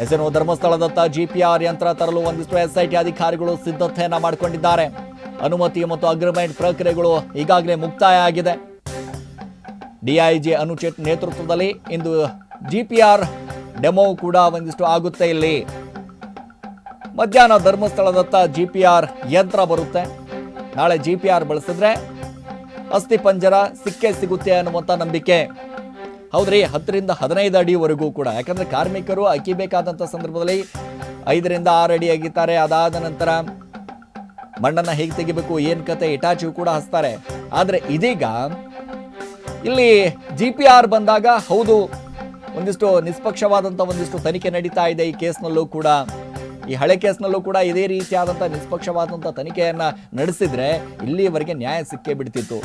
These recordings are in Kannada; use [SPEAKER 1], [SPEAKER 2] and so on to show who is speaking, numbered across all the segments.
[SPEAKER 1] ಎಸ್ಎನ್ಒ ಧರ್ಮಸ್ಥಳದತ್ತ ಜಿಪಿಆರ್ ಯಂತ್ರ ತರಲು ಒಂದಿಷ್ಟು ಎಸ್ಐಟಿ ಅಧಿಕಾರಿಗಳು ಸಿದ್ಧತೆಯನ್ನ ಮಾಡಿಕೊಂಡಿದ್ದಾರೆ. ಅನುಮತಿ ಮತ್ತು ಅಗ್ರಿಮೆಂಟ್ ಪ್ರಕ್ರಿಯೆಗಳು ಈಗಾಗಲೇ ಮುಕ್ತಾಯ ಆಗಿದೆ. ಡಿಐಜಿ ಅನುಚೇತ್ ನೇತೃತ್ವದಲ್ಲಿ ಇಂದು ಜಿಪಿಆರ್ ಡೆಮೋ ಕೂಡ ಒಂದಿಷ್ಟು ಆಗುತ್ತೆ. ಇಲ್ಲಿ ಮಧ್ಯಾಹ್ನ ಧರ್ಮಸ್ಥಳದತ್ತ ಜಿಪಿಆರ್ ಯಂತ್ರ ಬರುತ್ತೆ. ನಾಳೆ ಜಿಪಿಆರ್ ಬಳಸಿದ್ರೆ ಅಸ್ಥಿ ಪಂಜರ ಸಿಕ್ಕೇ ಸಿಗುತ್ತೆ ಅನ್ನುವಂಥ ನಂಬಿಕೆ. ಹೌದ್ರಿ, 10 ರಿಂದ 15 ಅಡಿವರೆಗೂ ಕೂಡ, ಯಾಕಂದ್ರೆ ಕಾರ್ಮಿಕರು ಅಕ್ಕಿಬೇಕಾದಂಥ ಸಂದರ್ಭದಲ್ಲಿ 5 ರಿಂದ 6 ಅಡಿ ಅಗಿತಾರೆ. ಅದಾದ ನಂತರ ಮಣ್ಣನ್ನು ಹೇಗೆ ತೆಗಿಬೇಕು, ಏನ್ ಕತೆ, ಇಟಾಚಿಯು ಕೂಡ ಹಚ್ತಾರೆ. ಆದ್ರೆ ಇದೀಗ ಇಲ್ಲಿ ಜಿಪಿಆರ್ ಬಂದಾಗ ಹೌದು, ಒಂದಿಷ್ಟು ನಿಷ್ಪಕ್ಷವಾದಂಥ ಒಂದಿಷ್ಟು ತನಿಖೆ ನಡೀತಾ ಇದೆ. ಈ ಕೇಸ್ನಲ್ಲೂ ಕೂಡ, ಈ ಹಳೆ ಕೇಸ್ನಲ್ಲೂ ಕೂಡ ಇದೇ ರೀತಿಯಾದಂಥ ನಿಷ್ಪಕ್ಷವಾದಂಥ ತನಿಖೆಯನ್ನ ನಡೆಸಿದ್ರೆ ಇಲ್ಲಿವರೆಗೆ ನ್ಯಾಯ ಸಿಕ್ಕೇ ಬಿಡ್ತಿತ್ತು.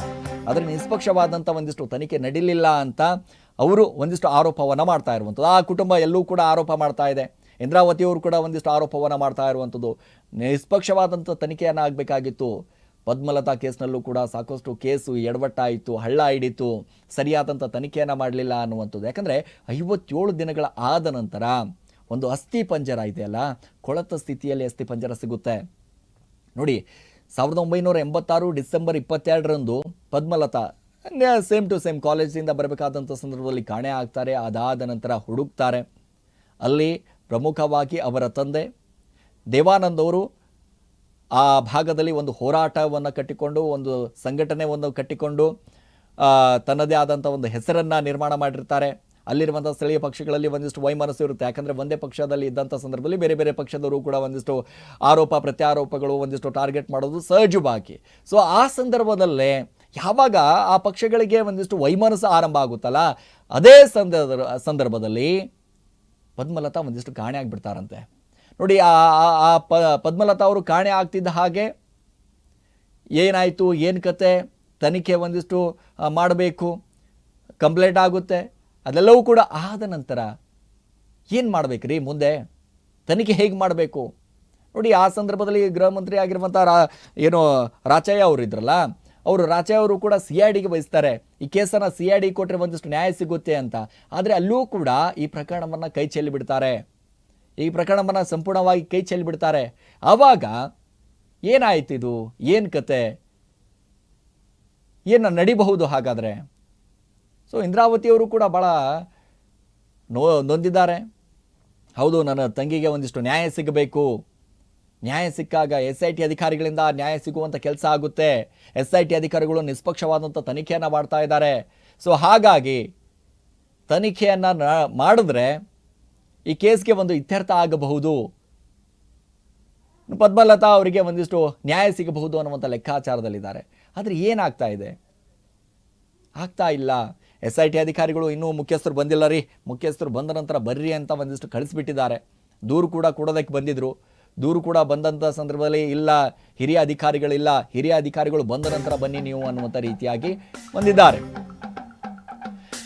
[SPEAKER 1] ಆದರೆ ನಿಷ್ಪಕ್ಷವಾದಂಥ ಒಂದಿಷ್ಟು ತನಿಖೆ ನಡೀಲಿಲ್ಲ ಅಂತ ಅವರು ಒಂದಿಷ್ಟು ಆರೋಪವನ್ನು ಮಾಡ್ತಾ ಇರುವಂಥದ್ದು. ಆ ಕುಟುಂಬ ಎಲ್ಲೂ ಕೂಡ ಆರೋಪ ಮಾಡ್ತಾ ಇದೆ. ಇಂದ್ರಾವತಿಯವರು ಕೂಡ ಒಂದಿಷ್ಟು ಆರೋಪವನ್ನು ಮಾಡ್ತಾ ಇರುವಂಥದ್ದು. ನಿಷ್ಪಕ್ಷವಾದಂಥ ತನಿಖೆಯನ್ನು ಆಗಬೇಕಾಗಿತ್ತು. ಪದ್ಮಲತಾ ಕೇಸ್ನಲ್ಲೂ ಕೂಡ ಸಾಕಷ್ಟು ಕೇಸು ಎಡವಟ್ಟಾಯಿತು, ಹಳ್ಳ ಹಿಡಿತು, ಸರಿಯಾದಂಥ ತನಿಖೆಯನ್ನು ಮಾಡಲಿಲ್ಲ ಅನ್ನುವಂಥದ್ದು. ಯಾಕಂದರೆ 57 ದಿನಗಳ ಆದ ನಂತರ ಒಂದು ಅಸ್ಥಿ ಪಂಜರ ಇದೆಯಲ್ಲ, ಕೊಳತ ಸ್ಥಿತಿಯಲ್ಲಿ ಅಸ್ಥಿ ಪಂಜರ ಸಿಗುತ್ತೆ. ನೋಡಿ, 1986 ಡಿಸೆಂಬರ್ 22ರಂದು ಪದ್ಮಲತಾ ಸೇಮ್ ಟು ಸೇಮ್ ಕಾಲೇಜಿಂದ ಬರಬೇಕಾದಂಥ ಸಂದರ್ಭದಲ್ಲಿ ಕಾಣೆ ಆಗ್ತಾರೆ. ಅದಾದ ನಂತರ ಹುಡುಕ್ತಾರೆ. ಅಲ್ಲಿ ಪ್ರಮುಖವಾಗಿ ಅವರ ತಂದೆ ದೇವಾನಂದ್ ಅವರು ಆ ಭಾಗದಲ್ಲಿ ಒಂದು ಹೋರಾಟವನ್ನು ಕಟ್ಟಿಕೊಂಡು, ಒಂದು ಸಂಘಟನೆಯನ್ನು ಕಟ್ಟಿಕೊಂಡು ತನ್ನದೇ ಆದಂಥ ಒಂದು ಹೆಸರನ್ನು ನಿರ್ಮಾಣ ಮಾಡಿರ್ತಾರೆ. ಅಲ್ಲಿರುವಂಥ ಸ್ಥಳೀಯ ಪಕ್ಷಗಳಲ್ಲಿ ಒಂದಿಷ್ಟು ವೈಮನಸ್ಸು ಇರುತ್ತೆ. ಯಾಕಂದರೆ ಒಂದೇ ಪಕ್ಷದಲ್ಲಿ ಇದ್ದಂಥ ಸಂದರ್ಭದಲ್ಲಿ ಬೇರೆ ಬೇರೆ ಪಕ್ಷದವರು ಕೂಡ ಒಂದಿಷ್ಟು ಆರೋಪ ಪ್ರತ್ಯಾರೋಪಗಳು, ಒಂದಿಷ್ಟು ಟಾರ್ಗೆಟ್ ಮಾಡೋದು ಸಹಜವಾಗಿ. ಸೊ ಆ ಸಂದರ್ಭದಲ್ಲೇ ಯಾವಾಗ ಆ ಪಕ್ಷಗಳಿಗೆ ಒಂದಿಷ್ಟು ವೈಮನಸ್ಸು ಆರಂಭ ಆಗುತ್ತಲ್ಲ, ಅದೇ ಸಂದರ್ಭದಲ್ಲಿ ಪದ್ಮಲತಾ ಒಂದಿಷ್ಟು ಕಾಣೆ ಆಗಿಬಿಡ್ತಾರಂತೆ. ನೋಡಿ, ಪದ್ಮಲತಾ ಅವರು ಕಾಣೆ ಆಗ್ತಿದ್ದ ಹಾಗೆ ಏನಾಯಿತು, ಏನು ಕತೆ, ತನಿಖೆ ಒಂದಿಷ್ಟು ಮಾಡಬೇಕು, ಕಂಪ್ಲೇಂಟ್ ಆಗುತ್ತೆ. ಅದೆಲ್ಲವೂ ಕೂಡ ಆದ ನಂತರ ಏನು ಮಾಡಬೇಕ್ರಿ, ಮುಂದೆ ತನಿಖೆ ಹೇಗೆ ಮಾಡಬೇಕು? ನೋಡಿ, ಆ ಸಂದರ್ಭದಲ್ಲಿ ಗೃಹ ಮಂತ್ರಿ ಆಗಿರುವಂಥ ರಾಚಯ್ಯ ಅವರು ಇದ್ರಲ್ಲ, ಅವರು ರಾಚಯ್ಯ ಅವರು ಕೂಡ CIDಗೆ ವಹಿಸ್ತಾರೆ. ಈ ಕೇಸನ್ನು CID ಕೊಟ್ಟರೆ ಒಂದಿಷ್ಟು ನ್ಯಾಯ ಸಿಗುತ್ತೆ ಅಂತ. ಆದರೆ ಅಲ್ಲೂ ಕೂಡ ಈ ಪ್ರಕರಣವನ್ನು ಕೈ ಚೆಲ್ಲಿ ಬಿಡ್ತಾರೆ. ಈ ಪ್ರಕರಣವನ್ನು ಸಂಪೂರ್ಣವಾಗಿ ಕೈ ಚೆಲ್ಲಿ ಬಿಡ್ತಾರೆ. ಆವಾಗ ಏನಾಯ್ತು, ಇದು ಏನು ಕತೆ, ಏನು ನಡಿಬಹುದು ಹಾಗಾದರೆ? ಸೊ ಇಂದ್ರಾವತಿಯವರು ಕೂಡ ಭಾಳ ನೊಂದಿದ್ದಾರೆ. ಹೌದು, ನನ್ನ ತಂಗಿಗೆ ಒಂದಿಷ್ಟು ನ್ಯಾಯ ಸಿಗಬೇಕು. ನ್ಯಾಯ ಸಿಕ್ಕಾಗ SIT ಅಧಿಕಾರಿಗಳಿಂದ ನ್ಯಾಯ ಸಿಗುವಂಥ ಕೆಲಸ ಆಗುತ್ತೆ. SIT ಅಧಿಕಾರಿಗಳು ನಿಷ್ಪಕ್ಷವಾದಂಥ ತನಿಖೆಯನ್ನು ಮಾಡ್ತಾ ಇದ್ದಾರೆ. ಸೊ ಹಾಗಾಗಿ ತನಿಖೆಯನ್ನು ಮಾಡಿದ್ರೆ ಈ ಕೇಸ್ಗೆ ಒಂದು ಇತ್ಯರ್ಥ ಆಗಬಹುದು, ಪದ್ಮಲತಾ ಅವರಿಗೆ ಒಂದಿಷ್ಟು ನ್ಯಾಯ ಸಿಗಬಹುದು ಅನ್ನುವಂಥ ಲೆಕ್ಕಾಚಾರದಲ್ಲಿದ್ದಾರೆ. ಆದರೆ ಏನಾಗ್ತಾ ಇದೆ, ಆಗ್ತಾ ಇಲ್ಲ. SIT ಅಧಿಕಾರಿಗಳು ಇನ್ನೂ ಮುಖ್ಯಸ್ಥರು ಬಂದಿಲ್ಲ ರೀ, ಮುಖ್ಯಸ್ಥರು ಬಂದ ನಂತರ ಬರ್ರಿ ಅಂತ ಒಂದಿಷ್ಟು ಕಳಿಸ್ಬಿಟ್ಟಿದ್ದಾರೆ. ದೂರು ಕೂಡ ಕೊಡೋದಕ್ಕೆ ಬಂದಿದ್ರು. ದೂರು ಕೂಡ ಬಂದಂಥ ಸಂದರ್ಭದಲ್ಲಿ ಇಲ್ಲ, ಹಿರಿಯ ಅಧಿಕಾರಿಗಳಿಲ್ಲ, ಹಿರಿಯ ಅಧಿಕಾರಿಗಳು ಬಂದ ನಂತರ ಬನ್ನಿ ನೀವು ಅನ್ನುವಂಥ ರೀತಿಯಾಗಿ ಬಂದಿದ್ದಾರೆ.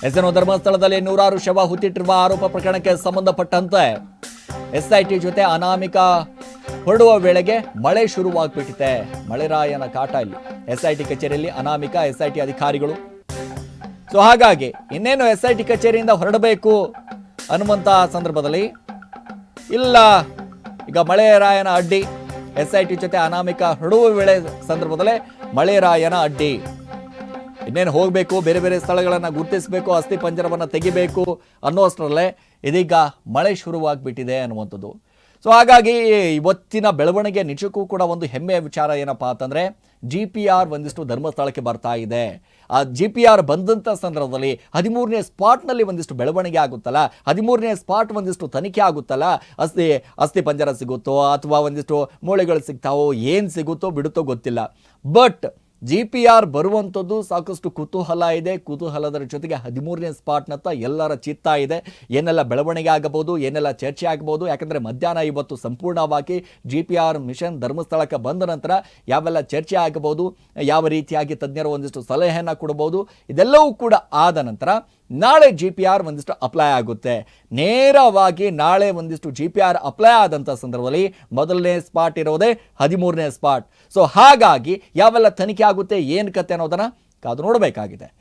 [SPEAKER 1] ಎಸ್ಎನ್ಒ ಧರ್ಮಸ್ಥಳದಲ್ಲಿ 100 ಶವ ಹುತ್ತಿಟ್ಟಿರುವ ಆರೋಪ ಪ್ರಕರಣಕ್ಕೆ ಸಂಬಂಧಪಟ್ಟಂತೆ SIT ಜೊತೆ ಅನಾಮಿಕ ಹೊರಡುವ ವೇಳೆಗೆ ಮಳೆ ಶುರುವಾಗ್ಬಿಟ್ಟಿದೆ. ಮಳೆರಾಯನ ಕಾಟ ಇಲ್ಲಿ. SIT ಕಚೇರಿಯಲ್ಲಿ ಅನಾಮಿಕ, SIT ಅಧಿಕಾರಿಗಳು. ಸೊ ಹಾಗಾಗಿ ಇನ್ನೇನು SIT ಕಚೇರಿಯಿಂದ ಹೊರಡಬೇಕು ಅನ್ನುವಂಥ ಸಂದರ್ಭದಲ್ಲಿ ಇಲ್ಲ, ಈಗ ಮಳೆರಾಯನ ಅಡ್ಡಿ. SIT ಜೊತೆ ಅನಾಮಿಕ ಹೊರಡುವ ವೇಳೆ ಸಂದರ್ಭದಲ್ಲೇ ಮಳೆರಾಯನ ಅಡ್ಡಿ. ಇನ್ನೇನು ಹೋಗಬೇಕು, ಬೇರೆ ಬೇರೆ ಸ್ಥಳಗಳನ್ನು ಗುರುತಿಸಬೇಕು, ಅಸ್ಥಿ ಪಂಜರವನ್ನು ತೆಗಿಬೇಕು ಅನ್ನೋಷ್ಟರಲ್ಲೇ ಇದೀಗ ಮಳೆ ಶುರುವಾಗ್ಬಿಟ್ಟಿದೆ ಅನ್ನುವಂಥದ್ದು. ಸೊ ಹಾಗಾಗಿ ಇವತ್ತಿನ ಬೆಳವಣಿಗೆ ನಿಜಕ್ಕೂ ಕೂಡ ಒಂದು ಹೆಮ್ಮೆಯ ವಿಚಾರ. ಏನಪ್ಪಾ ಅಂತಂದರೆ GPR ಒಂದಿಷ್ಟು ಧರ್ಮಸ್ಥಳಕ್ಕೆ ಬರ್ತಾ ಇದೆ. ಆ GPR ಬಂದಂಥ ಸಂದರ್ಭದಲ್ಲಿ 13ನೇ ಸ್ಪಾಟ್ನಲ್ಲಿ ಒಂದಿಷ್ಟು ಬೆಳವಣಿಗೆ ಆಗುತ್ತಲ್ಲ, 13ನೇ ಸ್ಪಾಟ್ ಒಂದಿಷ್ಟು ತನಿಖೆ ಆಗುತ್ತಲ್ಲ, ಅಸ್ಥಿ ಪಂಜರ ಸಿಗುತ್ತೋ ಅಥವಾ ಒಂದಿಷ್ಟು ಮೂಳೆಗಳು ಸಿಗ್ತಾವೋ, ಏನು ಸಿಗುತ್ತೋ ಬಿಡುತ್ತೋ ಗೊತ್ತಿಲ್ಲ. ಬಟ್ GPR ಬರುವಂಥದ್ದು ಸಾಕಷ್ಟು ಕುತೂಹಲ ಇದೆ. ಕುತೂಹಲದರ ಜೊತೆಗೆ 13ನೇ ಸ್ಪಾಟ್ನತ್ತ ಎಲ್ಲರ ಚಿತ್ತ ಇದೆ. ಏನೆಲ್ಲ ಬೆಳವಣಿಗೆ ಆಗಬಹುದು, ಏನೆಲ್ಲ ಚರ್ಚೆ ಆಗಬಹುದು. ಯಾಕಂದರೆ ಮಧ್ಯಾಹ್ನ ಇವತ್ತು ಸಂಪೂರ್ಣವಾಗಿ GPR ಮಿಷನ್ ಧರ್ಮಸ್ಥಳಕ್ಕೆ ಬಂದ ನಂತರ ಯಾವೆಲ್ಲ ಚರ್ಚೆ ಆಗಬಹುದು, ಯಾವ ರೀತಿಯಾಗಿ ತಜ್ಞರು ಒಂದಿಷ್ಟು ಸಲಹೆಯನ್ನು ಕೊಡಬಹುದು, ಇದೆಲ್ಲವೂ ಕೂಡ ಆದ ನಂತರ ನಾಳೆ GPR ಒಂದಿಷ್ಟು ಅಪ್ಲೈ ಆಗುತ್ತೆ. ನೇರವಾಗಿ ನಾಳೆ ಒಂದಿಷ್ಟು GPR ಅಪ್ಲೈ ಆದಂಥ ಸಂದರ್ಭದಲ್ಲಿ ಮೊದಲನೇ ಸ್ಪಾಟ್ ಇರೋದೇ 13ನೇ ಸ್ಪಾಟ್. ಸೊ ಹಾಗಾಗಿ ಯಾವೆಲ್ಲ ತನಿಖೆ ಆಗುತ್ತೆ, ಏನು ಕತೆ ಅನ್ನೋದನ್ನು ಕಾದು ನೋಡಬೇಕಾಗಿದೆ.